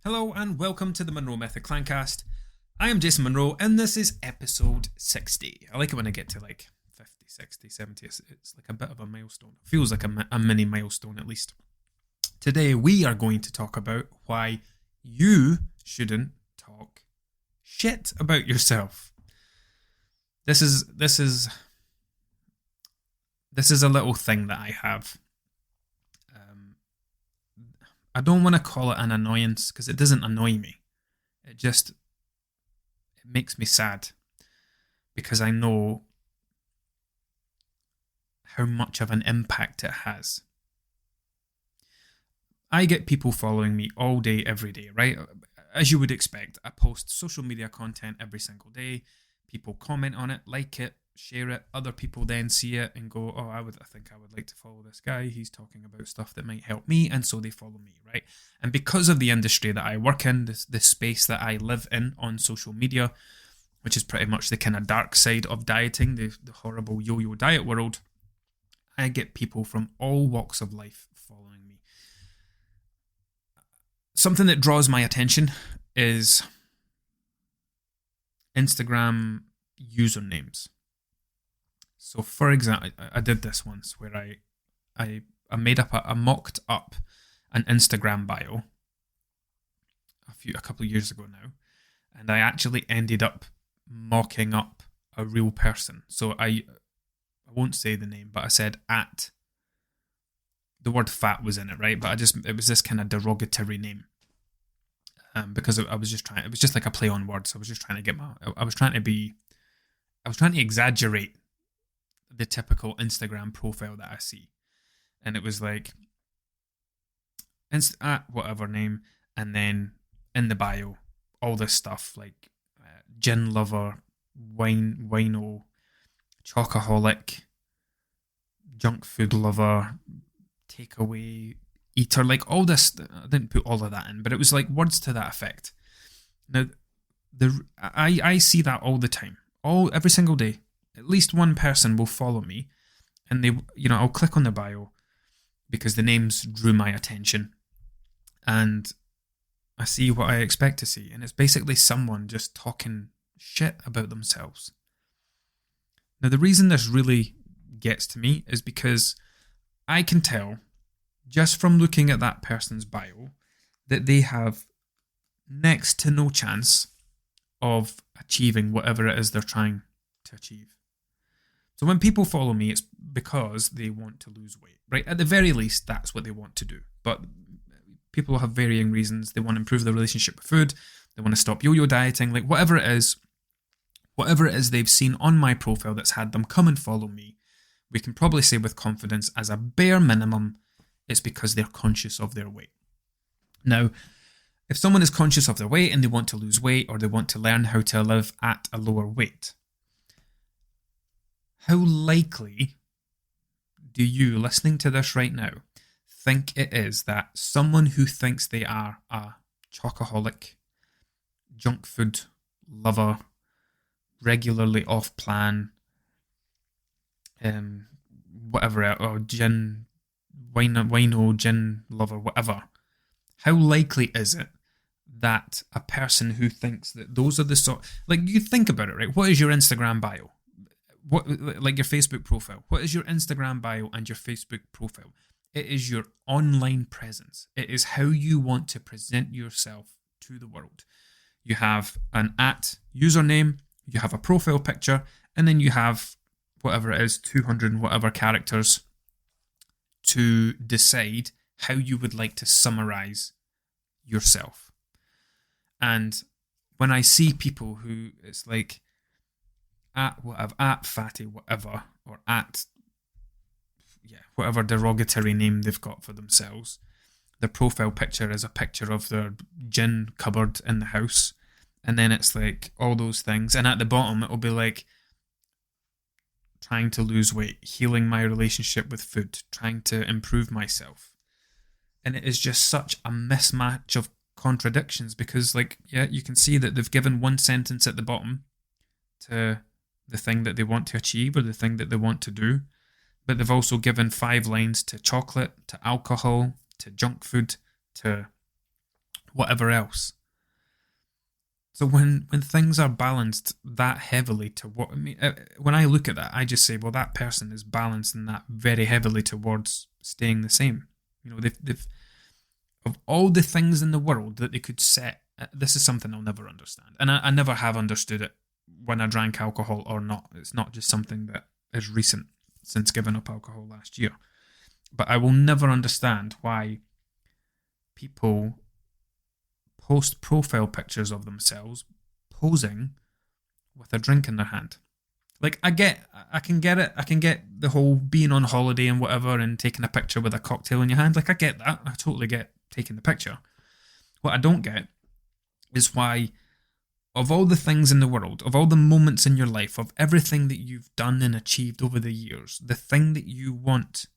Hello and welcome to the Monroe Method Clancast. I am Jason Monroe and this is episode 60. I like it when I get to like 50, 60, 70. It's like a bit of a milestone. It feels like a mini milestone at least. Today we are going to talk about why you shouldn't talk shit about yourself. This is a little thing that I have. I don't want to call it an annoyance because it doesn't annoy me. It makes me sad because I know how much of an impact it has. I get people following me all day, every day, right? As you would expect, I post social media content every single day. People comment on it, like it, share it. Other people then see it and go, oh, I think I would like to follow this guy. He's talking about stuff that might help me. And so they follow me, right? And because of the industry that I work in, this space that I live in on social media, which is pretty much the kind of dark side of dieting, the horrible yo-yo diet world, I get people from all walks of life following me. Something that draws my attention is Instagram usernames. So, for example, I did this once where I made up I mocked up an Instagram bio a couple of years ago now, and I actually ended up mocking up a real person. So I won't say the name, but I said at. The word fat was in it, right? But it was this kind of derogatory name. Because it was just like a play on words. I was just trying to I was trying to exaggerate the typical Instagram profile that I see. And it was like, at whatever name, and then in the bio, all this stuff like gin lover, wino, chocoholic, junk food lover, takeaway eater, like all this. I didn't put all of that in, but it was like words to that effect. Now, I see that all the time, every single day. At least one person will follow me, and I'll click on the bio because the names drew my attention, and I see what I expect to see, and it's basically someone just talking shit about themselves. Now, the reason this really gets to me is because I can tell just from looking at that person's bio that they have next to no chance of achieving whatever it is they're trying to achieve. So when people follow me, it's because they want to lose weight, right? At the very least, that's what they want to do. But people have varying reasons. They want to improve their relationship with food. They want to stop yo-yo dieting, like whatever it is they've seen on my profile that's had them come and follow me. We can probably say with confidence, as a bare minimum, it's because they're conscious of their weight. Now, if someone is conscious of their weight and they want to lose weight or they want to learn how to live at a lower weight, how likely do you, listening to this right now, think it is that someone who thinks they are a chocoholic, junk food lover, regularly off plan, whatever, or wino, gin lover, whatever, how likely is it that a person who thinks that those are the sort, like, you think about it, right? What is your Instagram bio? What, like your Facebook profile? What is your Instagram bio and your Facebook profile? It is your online presence. It is how you want to present yourself to the world. You have an at username, you have a profile picture, and then you have whatever it is, 200 and whatever characters to decide how you would like to summarize yourself. And when I see people who it's like at fatty whatever, or at whatever derogatory name they've got for themselves, their profile picture is a picture of their gin cupboard in the house, and then it's like all those things, and at the bottom it'll be like trying to lose weight, healing my relationship with food, trying to improve myself. And it is just such a mismatch of contradictions because, like, you can see that they've given one sentence at the bottom to the thing that they want to achieve or the thing that they want to do, but they've also given 5 lines to chocolate, to alcohol, to junk food, to whatever else. So when things are balanced that heavily to what I mean, when I look at that, I just say, well, that person is balancing that very heavily towards staying the same. You know, they've of all the things in the world that they could set, this is something I'll never understand, and I never have understood it when I drank alcohol or not. It's not just something that is recent since giving up alcohol last year. But I will never understand why people post profile pictures of themselves posing with a drink in their hand. Like, I can get it. I can get the whole being on holiday and whatever and taking a picture with a cocktail in your hand. Like, I get that. I totally get taking the picture. What I don't get is why, of all the things in the world, of all the moments in your life, of everything that you've done and achieved over the years, the thing that you want,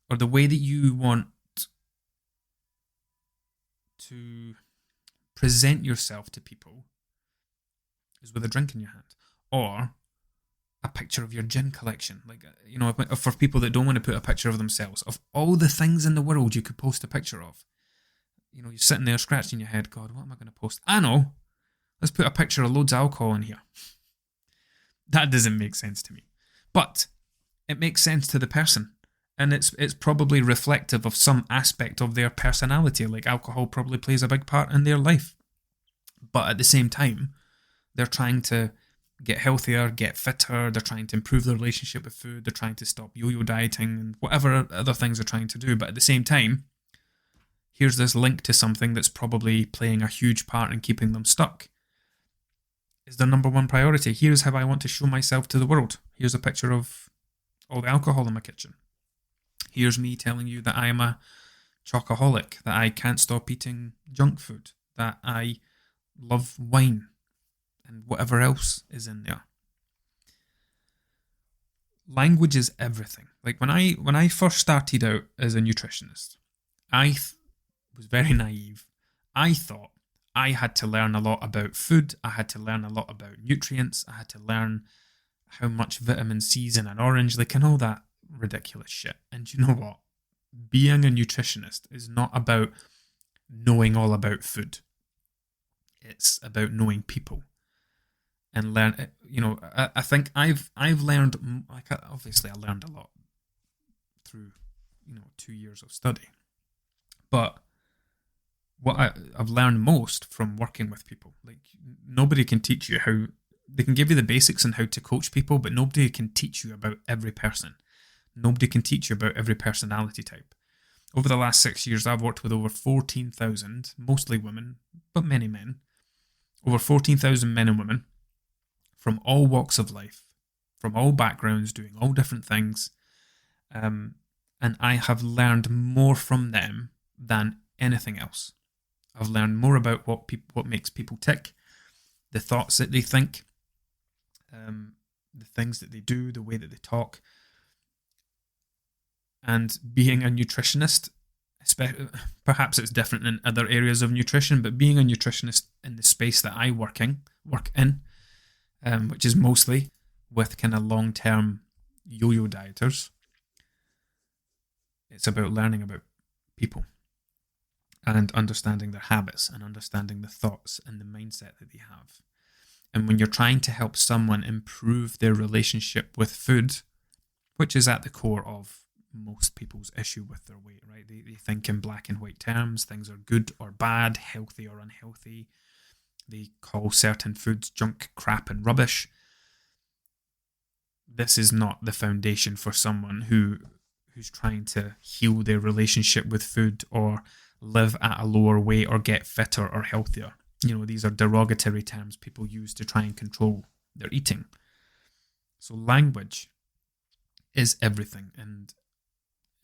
or the way that you want to present yourself to people, is with a drink in your hand, or a picture of your gin collection. Like, you know, for people that don't want to put a picture of themselves, of all the things in the world you could post a picture of, you know, you're sitting there scratching your head, God, what am I going to post? I know, let's put a picture of loads of alcohol in here. That doesn't make sense to me, but it makes sense to the person. And it's probably reflective of some aspect of their personality. Like, alcohol probably plays a big part in their life. But at the same time, they're trying to get healthier, get fitter. They're trying to improve their relationship with food. They're trying to stop yo-yo dieting and whatever other things they're trying to do. But at the same time, here's this link to something that's probably playing a huge part in keeping them stuck. Is their number one priority. Here's how I want to show myself to the world. Here's a picture of all the alcohol in my kitchen. Here's me telling you that I am a chocoholic, that I can't stop eating junk food, that I love wine, and whatever else is in there. Language is everything. Like, when I first started out as a nutritionist, I was very naive. I thought I had to learn a lot about food. I had to learn a lot about nutrients. I had to learn how much vitamin C is in an orange, like, and all that ridiculous shit. And you know what? Being a nutritionist is not about knowing all about food. It's about knowing people and learn. You know, I think I've learned. Like, obviously, I learned a lot through 2 years of study, but what I've learned most from working with people. Like, nobody can teach you how. They can give you the basics on how to coach people, but nobody can teach you about every person. Nobody can teach you about every personality type. Over the last 6 years, I've worked with over 14,000, mostly women, but many men. Over 14,000 men and women from all walks of life, from all backgrounds, doing all different things. And I have learned more from them than anything else. I've learned more about what makes people tick, the thoughts that they think, the things that they do, the way that they talk. And being a nutritionist, perhaps it's different in other areas of nutrition, but being a nutritionist in the space that I work in, which is mostly with kind of long-term yo-yo dieters, it's about learning about people and understanding their habits and understanding the thoughts and the mindset that they have. And when you're trying to help someone improve their relationship with food, which is at the core of most people's issue with their weight, right? They think in black and white terms. Things are good or bad, healthy or unhealthy. They call certain foods junk, crap, and rubbish. This is not the foundation for someone who's trying to heal their relationship with food or live at a lower weight or get fitter or healthier. You know, these are derogatory terms people use to try and control their eating. So language is everything. And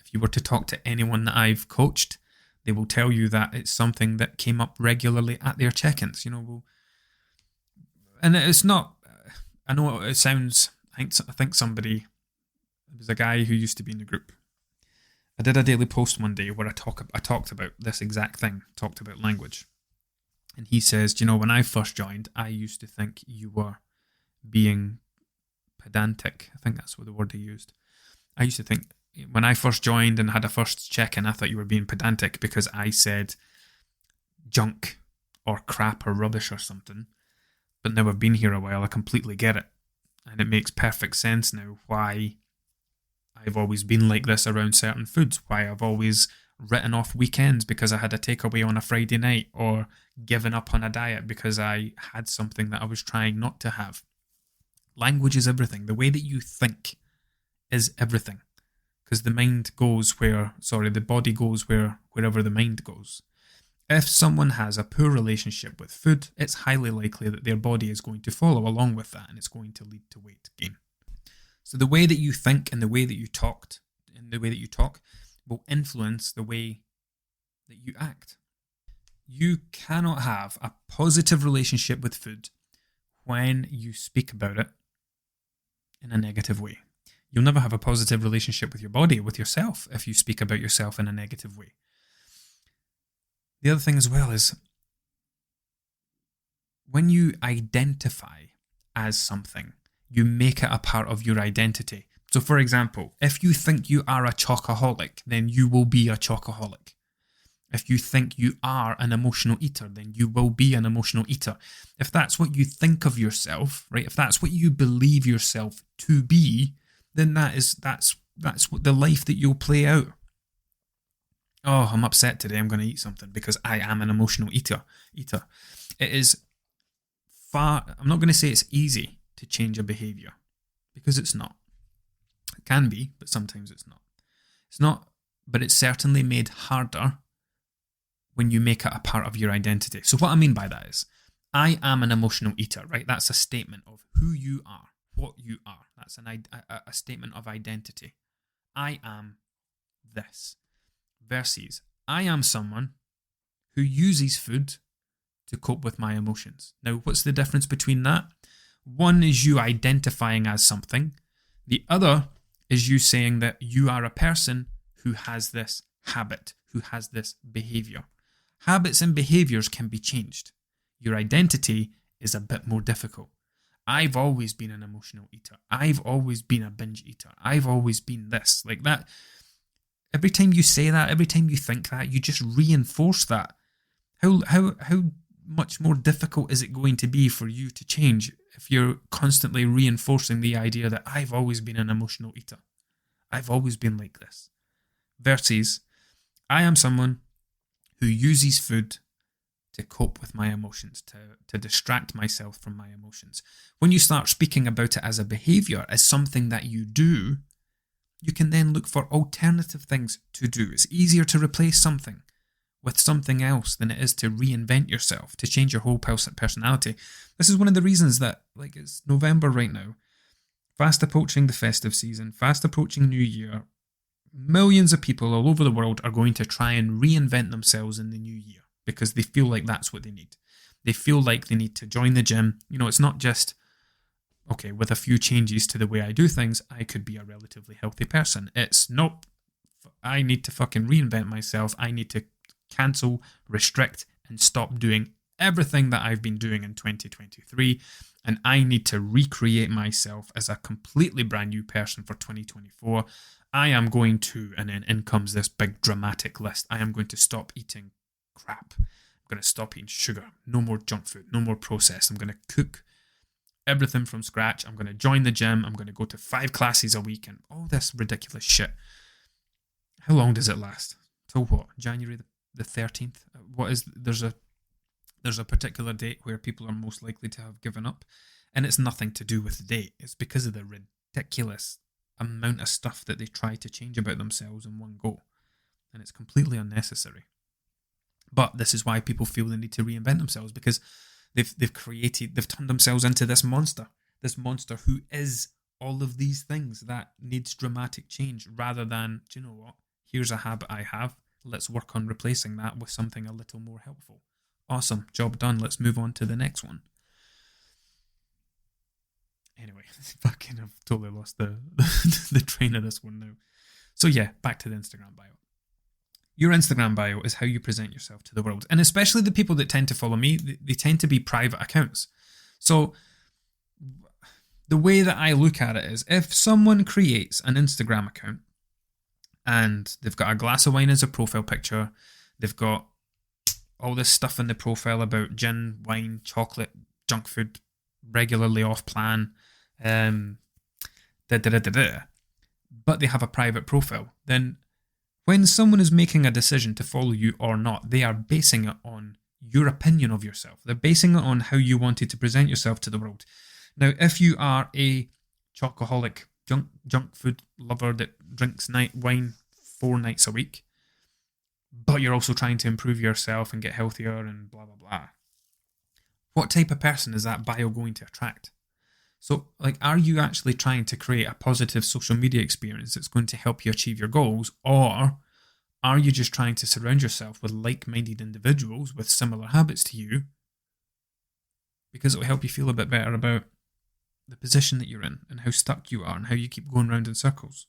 if you were to talk to anyone that I've coached, they will tell you that it's something that came up regularly at their check-ins. And it's not. I know it sounds. I think somebody. It was a guy who used to be in the group. I did a daily post one day where I talked about this exact thing. Talked about language, and he says, when I first joined, I used to think you were being pedantic. I think that's what the word he used. I used to think. When I first joined and had a first check-in, I thought you were being pedantic because I said junk or crap or rubbish or something. But now I've been here a while, I completely get it. And it makes perfect sense now why I've always been like this around certain foods, why I've always written off weekends because I had a takeaway on a Friday night, or given up on a diet because I had something that I was trying not to have. Language is everything. The way that you think is everything. Because the body goes wherever the mind goes. If someone has a poor relationship with food, it's highly likely that their body is going to follow along with that, and it's going to lead to weight gain. So the way that you think and the way that you talk will influence the way that you act. You cannot have a positive relationship with food when you speak about it in a negative way. You'll never have a positive relationship with your body, with yourself, if you speak about yourself in a negative way. The other thing as well is when you identify as something, you make it a part of your identity. So, for example, if you think you are a chocoholic, then you will be a chocoholic. If you think you are an emotional eater, then you will be an emotional eater. If that's what you think of yourself, right? If that's what you believe yourself to be, then that's what the life that you'll play out. Oh, I'm upset today, I'm going to eat something because I am an emotional eater. It is I'm not going to say it's easy to change a behaviour, because it's not. It can be, but sometimes it's not. It's not, but it's certainly made harder when you make it a part of your identity. So what I mean by that is, I am an emotional eater, right? That's a statement of who you are, what you are. That's a statement of identity. I am this. Versus, I am someone who uses food to cope with my emotions. Now, what's the difference between that? One is you identifying as something. The other is you saying that you are a person who has this habit, who has this behaviour. Habits and behaviours can be changed. Your identity is a bit more difficult. I've always been an emotional eater. I've always been a binge eater. I've always been this, like that. Every time you say that, every time you think that, you just reinforce that. How much more difficult is it going to be for you to change if you're constantly reinforcing the idea that I've always been an emotional eater? I've always been like this. Versus, I am someone who uses food to cope with my emotions, to distract myself from my emotions. When you start speaking about it as a behaviour, as something that you do, you can then look for alternative things to do. It's easier to replace something with something else than it is to reinvent yourself, to change your whole personality. This is one of the reasons that, like, it's November right now, fast approaching the festive season, fast approaching New Year. Millions of people all over the world are going to try and reinvent themselves in the new year because they feel like that's what they need. They feel like they need to join the gym. You know, it's not just, okay, with a few changes to the way I do things, I could be a relatively healthy person. It's, nope, I need to fucking reinvent myself. I need to cancel, restrict, and stop doing everything that I've been doing in 2023. And I need to recreate myself as a completely brand new person for 2024. I am going to, and then in comes this big dramatic list. I am going to stop eating crap. I'm going to stop eating sugar. No more junk food. No more processed. I'm going to cook everything from scratch. I'm going to join the gym. I'm going to go to 5 classes a week and all this ridiculous shit. How long does it last? Till what? January the 13th? There's a particular date where people are most likely to have given up, and it's nothing to do with the date. It's because of the ridiculous amount of stuff that they try to change about themselves in one go, and it's completely unnecessary. But this is why people feel the need to reinvent themselves, because they've turned themselves into this monster who is all of these things that needs dramatic change, rather than, do you know what, here's a habit I have, let's work on replacing that with something a little more helpful. Awesome, job done, let's move on to the next one. Anyway, fucking, I've totally lost the train of this one now. So yeah, back to the Instagram bio. Your Instagram bio is how you present yourself to the world. And especially the people that tend to follow me, they tend to be private accounts. So the way that I look at it is, if someone creates an Instagram account and they've got a glass of wine as a profile picture, they've got all this stuff in the profile about gin, wine, chocolate, junk food, regularly off plan, but they have a private profile, then when someone is making a decision to follow you or not, they are basing it on your opinion of yourself. They're basing it on how you wanted to present yourself to the world. Now, if you are a chocoholic, junk food lover that drinks wine 4 nights a week, but you're also trying to improve yourself and get healthier and blah, blah, blah, what type of person is that bio going to attract? So, are you actually trying to create a positive social media experience that's going to help you achieve your goals, or are you just trying to surround yourself with like-minded individuals with similar habits to you because it will help you feel a bit better about the position that you're in and how stuck you are and how you keep going round in circles?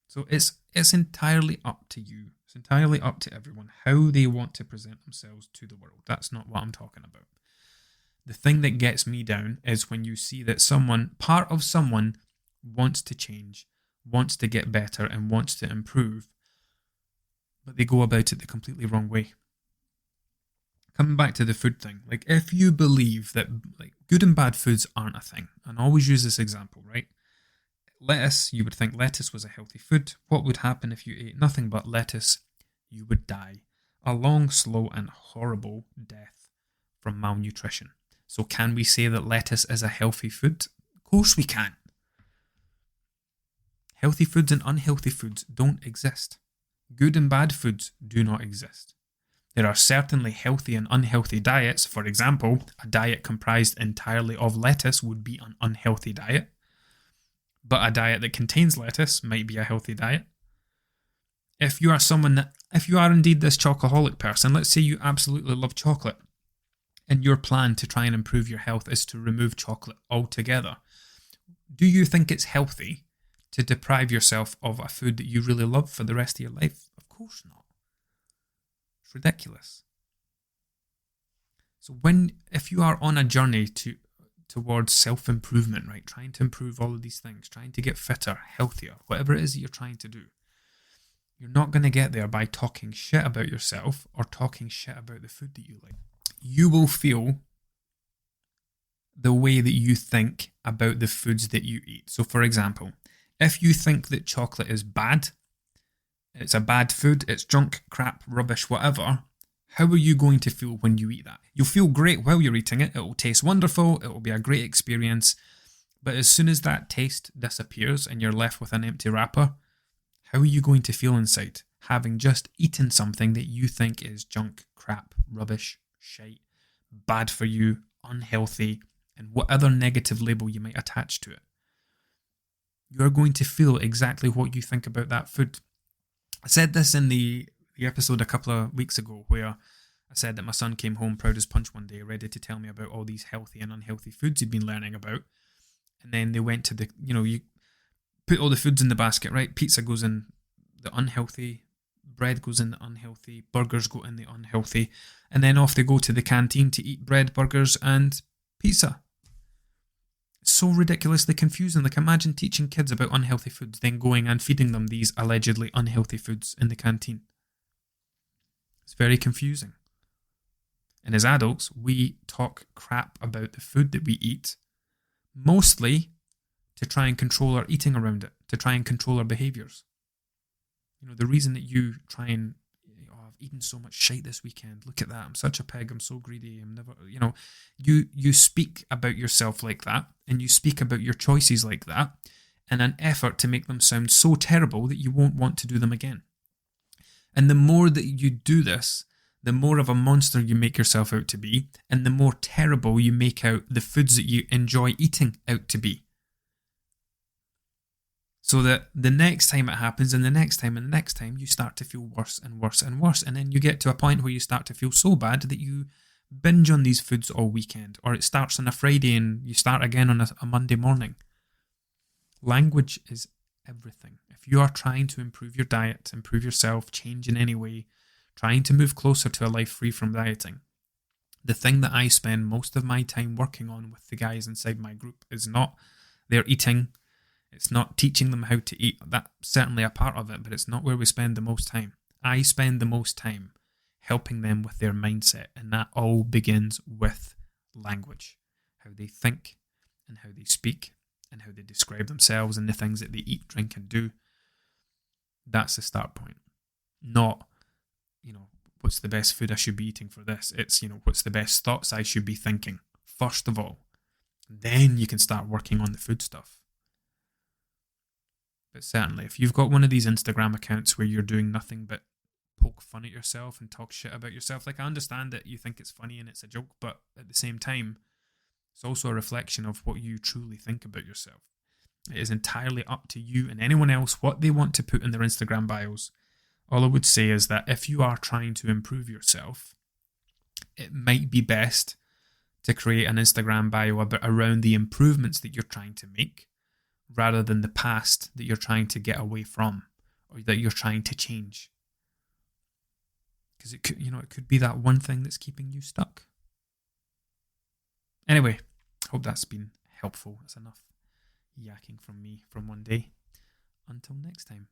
So it's entirely up to you. It's entirely up to everyone how they want to present themselves to the world. That's not what I'm talking about. The thing that gets me down is when you see that part of someone wants to change, wants to get better, and wants to improve, but they go about it the completely wrong way. Coming back to the food thing, if you believe that good and bad foods aren't a thing, and I always use this example, right? Lettuce, you would think lettuce was a healthy food. What would happen if you ate nothing but lettuce? You would die. A long, slow, and horrible death from malnutrition. So can we say that lettuce is a healthy food? Of course we can. Healthy foods and unhealthy foods don't exist. Good and bad foods do not exist. There are certainly healthy and unhealthy diets. For example, a diet comprised entirely of lettuce would be an unhealthy diet. But a diet that contains lettuce might be a healthy diet. If you are indeed this chocoholic person, let's say you absolutely love chocolate, and your plan to try and improve your health is to remove chocolate altogether, do you think it's healthy to deprive yourself of a food that you really love for the rest of your life? Of course not. It's ridiculous. So if you are on a journey towards self-improvement, right, trying to improve all of these things, trying to get fitter, healthier, whatever it is that you're trying to do, you're not going to get there by talking shit about yourself or talking shit about the food that you like. You will feel the way that you think about the foods that you eat. So, for example, if you think that chocolate is bad, it's a bad food, it's junk, crap, rubbish, whatever, how are you going to feel when you eat that? You'll feel great while you're eating it. It will taste wonderful. It will be a great experience. But as soon as that taste disappears and you're left with an empty wrapper, how are you going to feel inside, having just eaten something that you think is junk, crap, rubbish, shite, bad for you, unhealthy, and what other negative label you might attach to it? You're going to feel exactly what you think about that food. I said this in the episode a couple of weeks ago where I said that my son came home proud as punch one day, ready to tell me about all these healthy and unhealthy foods he'd been learning about. And then they went to you put all the foods in the basket, right? Pizza goes in the unhealthy, bread goes in the unhealthy, burgers go in the unhealthy, and then off they go to the canteen to eat bread, burgers, and pizza. It's so ridiculously confusing. Imagine teaching kids about unhealthy foods, then going and feeding them these allegedly unhealthy foods in the canteen. It's very confusing. And as adults, we talk crap about the food that we eat, mostly to try and control our eating around it, to try and control our behaviours. The reason that you try and, I've eaten so much shite this weekend, look at that, I'm such a pig, I'm so greedy, I'm never, you speak about yourself like that, and you speak about your choices like that, in an effort to make them sound so terrible that you won't want to do them again. And the more that you do this, the more of a monster you make yourself out to be, and the more terrible you make out the foods that you enjoy eating out to be. So that the next time it happens, and the next time, and the next time, you start to feel worse and worse and worse. And then you get to a point where you start to feel so bad that you binge on these foods all weekend. Or it starts on a Friday and you start again on a Monday morning. Language is everything. If you are trying to improve your diet, improve yourself, change in any way, trying to move closer to a life free from dieting, the thing that I spend most of my time working on with the guys inside my group is not their eating. It's not teaching them how to eat. That's certainly a part of it, but it's not where we spend the most time. I spend the most time helping them with their mindset. And that all begins with language, how they think and how they speak and how they describe themselves and the things that they eat, drink, and do. That's the start point. Not, what's the best food I should be eating for this? It's, what's the best thoughts I should be thinking, first of all. Then you can start working on the food stuff. But certainly, if you've got one of these Instagram accounts where you're doing nothing but poke fun at yourself and talk shit about yourself, I understand that you think it's funny and it's a joke, but at the same time, it's also a reflection of what you truly think about yourself. It is entirely up to you and anyone else what they want to put in their Instagram bios. All I would say is that if you are trying to improve yourself, it might be best to create an Instagram bio around the improvements that you're trying to make, rather than the past that you're trying to get away from or that you're trying to change. Because it could be that one thing that's keeping you stuck. Anyway, hope that's been helpful. That's enough yakking from me from one day. Until next time.